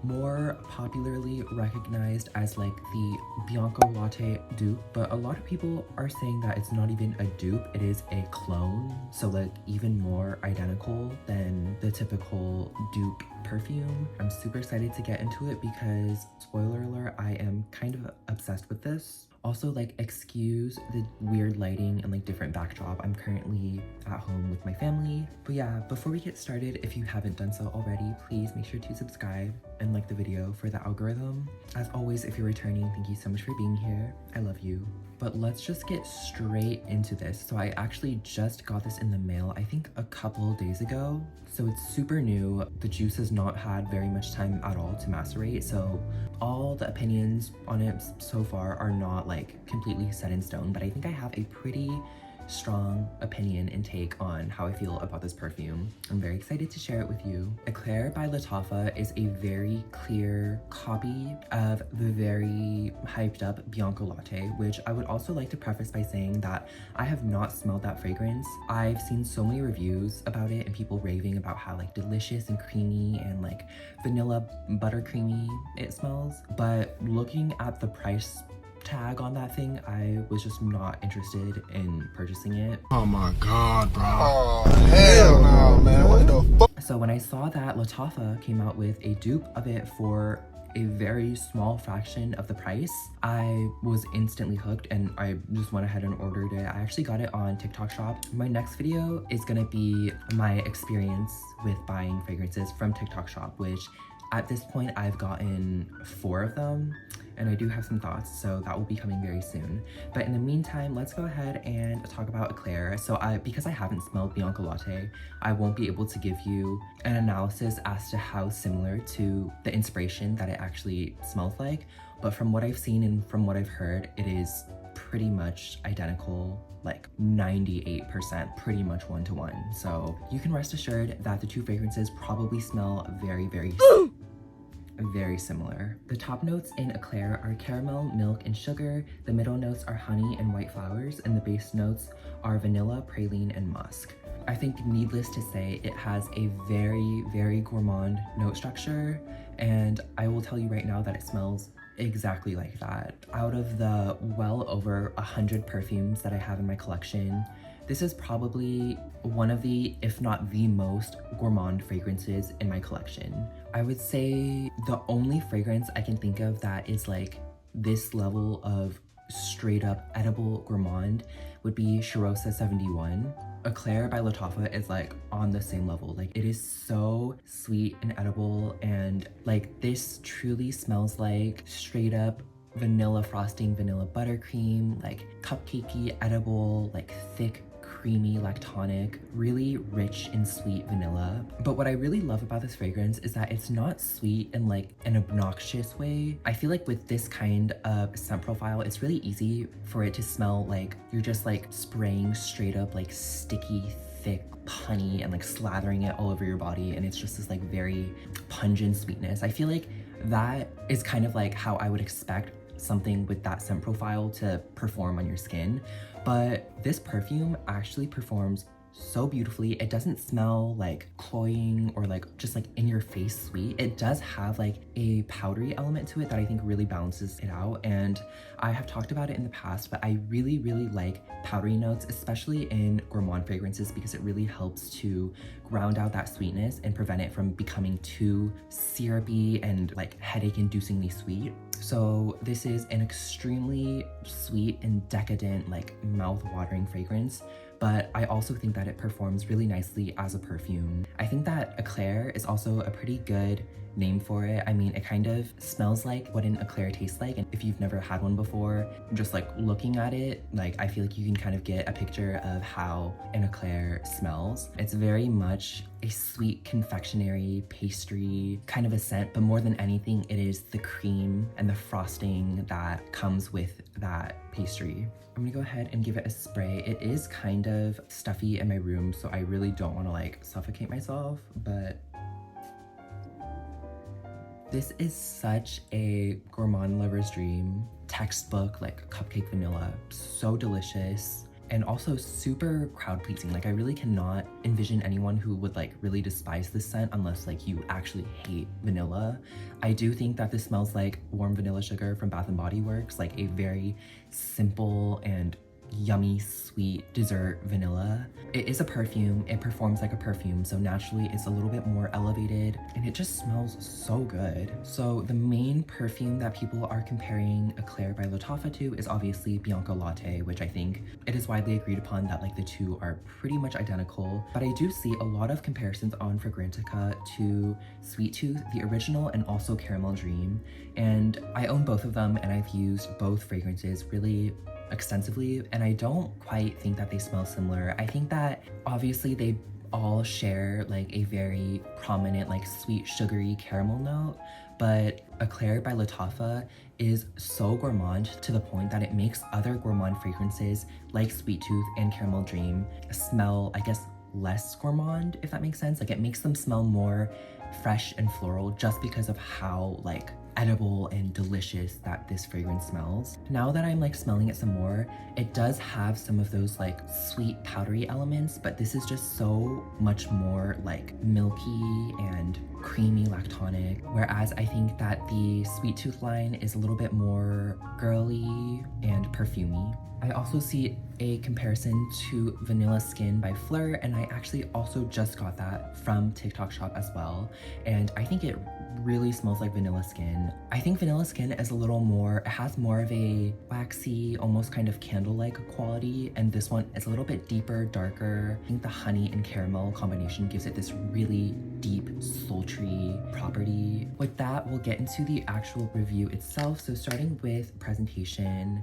more popularly recognized as like the Bianco Latte dupe, but a lot of people are saying that it's not even a dupe, it is a clone, so like even more identical than the typical dupe perfume. I'm super excited to get into it because, spoiler alert, I am kind of obsessed with this. Also, like, excuse the weird lighting and like different backdrop. I'm currently at home with my family. But yeah, before we get started, if you haven't done so already, please make sure to subscribe and like the video for the algorithm. As always, if you're returning, thank you so much for being here. I love you. But let's just get straight into this. So I actually just got this in the mail, I think a couple days ago. So it's super new. The juice has not had very much time at all to macerate. So all the opinions on it so far are not like completely set in stone, but I think I have a pretty strong opinion and take on how I feel about this perfume. I'm very excited to share it with you. Eclaire by Lattafa is a very clear copy of the very hyped up Bianco Latte, which I would also like to preface by saying that I have not smelled that fragrance. I've seen so many reviews about it and people raving about how like delicious and creamy and like vanilla buttercreamy it smells, but looking at the price tag on that thing, I was just not interested in purchasing it. Oh my god, bro. Oh, hell no, man. What the fuck? So when I saw that Lattafa came out with a dupe of it for a very small fraction of the price, I was instantly hooked and I just went ahead and ordered it. I actually got it on TikTok Shop. My next video is gonna be my experience with buying fragrances from TikTok Shop, which at this point I've gotten 4 of them. And I do have some thoughts, so that will be coming very soon. But in the meantime, let's go ahead and talk about Eclaire. So because I haven't smelled Bianco Latte, I won't be able to give you an analysis as to how similar to the inspiration that it actually smells like. But from what I've seen and from what I've heard, it is pretty much identical, like 98%, pretty much 1-to-1. So you can rest assured that the two fragrances probably smell very similar. The top notes in Eclaire are caramel, milk, and sugar. The middle notes are honey and white flowers, and the base notes are vanilla, praline, and musk. I think needless to say, it has a very gourmand note structure, and I will tell you right now that it smells exactly like that. Out of the well over 100 perfumes that I have in my collection, this is probably one of the, if not the most gourmand fragrances in my collection. I would say the only fragrance I can think of that is like this level of straight up edible gourmand would be Shirosa 71. Eclaire by Lattafa is like on the same level. Like, it is so sweet and edible, and like this truly smells like straight up vanilla frosting, vanilla buttercream, like cupcakey, edible, like thick, creamy, lactonic, really rich and sweet vanilla. But what I really love about this fragrance is that it's not sweet in like an obnoxious way. I feel like with this kind of scent profile, it's really easy for it to smell like you're just like spraying straight up like sticky, thick honey and like slathering it all over your body, and it's just this like very pungent sweetness. I feel like that is kind of like how I would expect something with that scent profile to perform on your skin. But this perfume actually performs so beautifully. It doesn't smell like cloying or like just like in your face sweet. It does have like a powdery element to it that I think really balances it out. And I have talked about it in the past, but I really like powdery notes, especially in gourmand fragrances, because it really helps to ground out that sweetness and prevent it from becoming too syrupy and like headache-inducingly sweet. So this is an extremely sweet and decadent, like mouth-watering fragrance, but I also think that it performs really nicely as a perfume. I think that Eclaire is also a pretty good name for it. I mean, it kind of smells like what an Eclaire tastes like, and if you've never had one before, just like looking at it, like I feel like you can kind of get a picture of how an Eclaire smells. It's very much a sweet confectionery pastry kind of a scent, but more than anything, it is the cream and the frosting that comes with that pastry. I'm gonna go ahead and give it a spray. It is kind of stuffy in my room, so I really don't want to like suffocate myself, but this is such a gourmand lover's dream. Textbook, like cupcake vanilla, so delicious. and also super crowd pleasing. Like I really cannot envision anyone who would like really despise this scent unless like you actually hate vanilla. I do think that this smells like warm vanilla sugar from Bath & Body Works, like a very simple and yummy sweet dessert vanilla. It is a perfume, it performs like a perfume, so naturally it's a little bit more elevated and it just smells so good. So the main perfume that people are comparing Eclaire by Lattafa to is obviously Bianca Latte, which I think it is widely agreed upon that like the two are pretty much identical, but I do see a lot of comparisons on Fragrantica to Sweet Tooth, the original, and also Caramel Dream, and I own both of them and I've used both fragrances really extensively, and I don't quite think that they smell similar. I think that obviously they all share like a very prominent like sweet sugary caramel note, but Eclaire by Lattafa is so gourmand to the point that it makes other gourmand fragrances like Sweet Tooth and Caramel Dream smell, I guess, less gourmand, if that makes sense. Like it makes them smell more fresh and floral just because of how like edible and delicious that this fragrance smells. Now that I'm like smelling it some more, it does have some of those like sweet powdery elements, but this is just so much more like milky and creamy lactonic, whereas I think that the Sweet Tooth line is a little bit more girly and perfumey. I also see a comparison to Vanilla Skin by Fleur, and I actually also just got that from TikTok Shop as well, and I think it really smells like Vanilla Skin. I think Vanilla Skin is a little more, it has more of a waxy, almost kind of candle-like quality, and this one is a little bit deeper, darker. I think the honey and caramel combination gives it this really deep, sultry property. With that, we'll get into the actual review itself. So starting with presentation.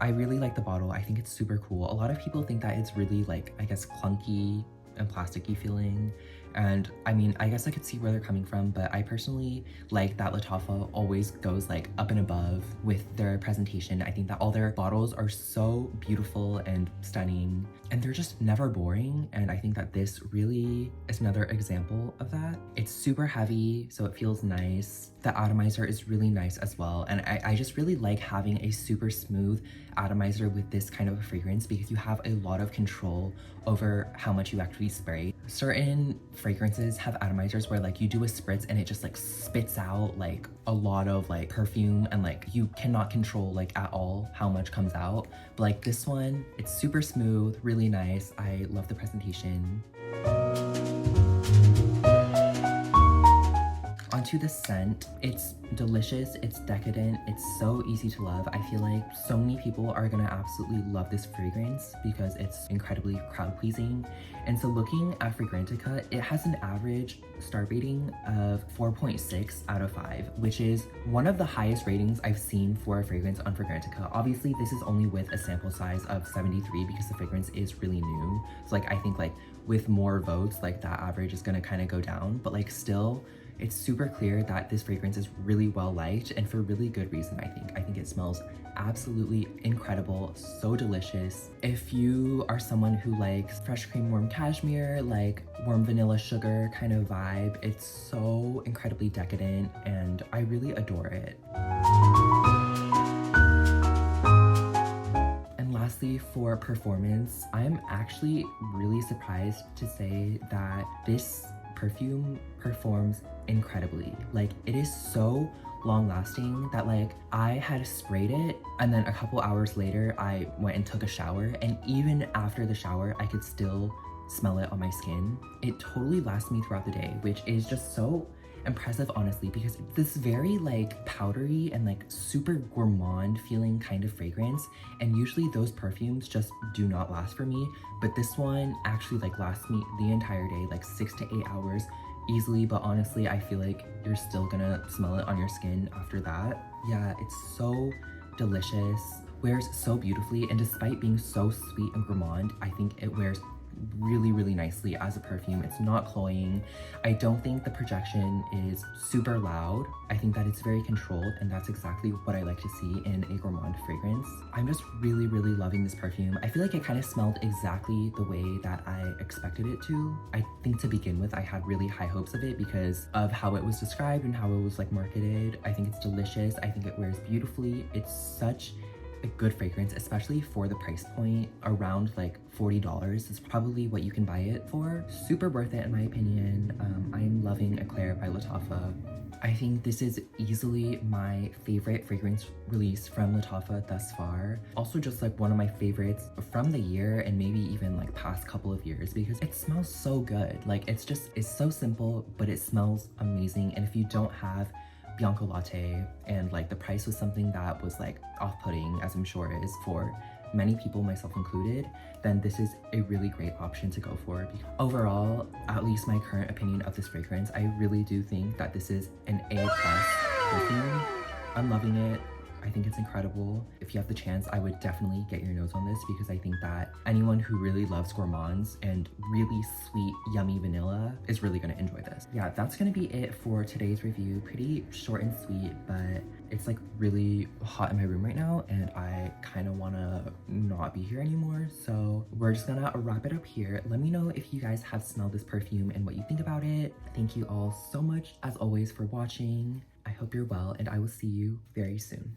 I really like the bottle. I think it's super cool. A lot of people think that it's really like, I guess, clunky and plasticky feeling, and I mean, I guess I could see where they're coming from, but I personally like that Lattafa always goes like up and above with their presentation. I think that all their bottles are so beautiful and stunning, and they're just never boring, and I think that this really is another example of that. It's super heavy, so it feels nice. The atomizer is really nice as well, and I just really like having a super smooth atomizer with this kind of a fragrance because you have a lot of control over how much you actually spray. Certain fragrances have atomizers where like you do a spritz and it just like spits out like a lot of like perfume, and like you cannot control like at all how much comes out. But like this one, it's super smooth, really nice. I love the presentation. Onto the scent. It's delicious, it's decadent, it's so easy to love. I feel like so many people are gonna absolutely love this fragrance because it's incredibly crowd pleasing. And so looking at Fragrantica, it has an average star rating of 4.6 out of 5, which is one of the highest ratings I've seen for a fragrance on Fragrantica. Obviously, this is only with a sample size of 73 because the fragrance is really new. So like, I think like with more votes, like that average is gonna kind of go down, but like still, it's super clear that this fragrance is really well liked, and for really good reason, I think. I think it smells absolutely incredible, so delicious. If you are someone who likes fresh cream warm cashmere, like warm vanilla sugar kind of vibe, it's so incredibly decadent and I really adore it. And lastly, for performance, I'm actually really surprised to say that this perfume performs incredibly. Like, it is so long lasting that like I had sprayed it and then a couple hours later I went and took a shower, and even after the shower I could still smell it on my skin. It totally lasts me throughout the day, which is just so impressive, honestly, because it's this very like powdery and like super gourmand feeling kind of fragrance, and usually those perfumes just do not last for me, but this one actually like lasts me the entire day, like 6 to 8 hours easily. But honestly, I feel like you're still gonna smell it on your skin after that. Yeah, it's so delicious, wears so beautifully, and despite being so sweet and gourmand, I think it wears really, really nicely as a perfume. It's not cloying. I don't think the projection is super loud. I think that it's very controlled, and that's exactly what I like to see in a gourmand fragrance. I'm just really, really loving this perfume. I feel like it kind of smelled exactly the way that I expected it to. I think to begin with, I had really high hopes of it because of how it was described and how it was like marketed. I think it's delicious. I think it wears beautifully. It's such a good fragrance, especially for the price point around like $40. It's probably what you can buy it for. Super worth it in my opinion. I'm loving Eclaire by Lattafa. I think this is easily my favorite fragrance release from Lattafa thus far. Also just like one of my favorites from the year and maybe even like past couple of years because it smells so good. Like it's so simple, but it smells amazing. And if you don't have Bianco Latte and like the price was something that was like off-putting, as I'm sure it is for many people, myself included, then this is a really great option to go for. Overall, at least my current opinion of this fragrance, I really do think that this is an A+ perfume. I'm loving it. I think it's incredible. If you have the chance, I would definitely get your nose on this because I think that anyone who really loves gourmands and really sweet, yummy vanilla is really gonna enjoy this. Yeah, that's gonna be it for today's review. Pretty short and sweet, but it's like really hot in my room right now and I kind of wanna not be here anymore. So we're just gonna wrap it up here. Let me know if you guys have smelled this perfume and what you think about it. Thank you all so much, as always, for watching. I hope you're well and I will see you very soon.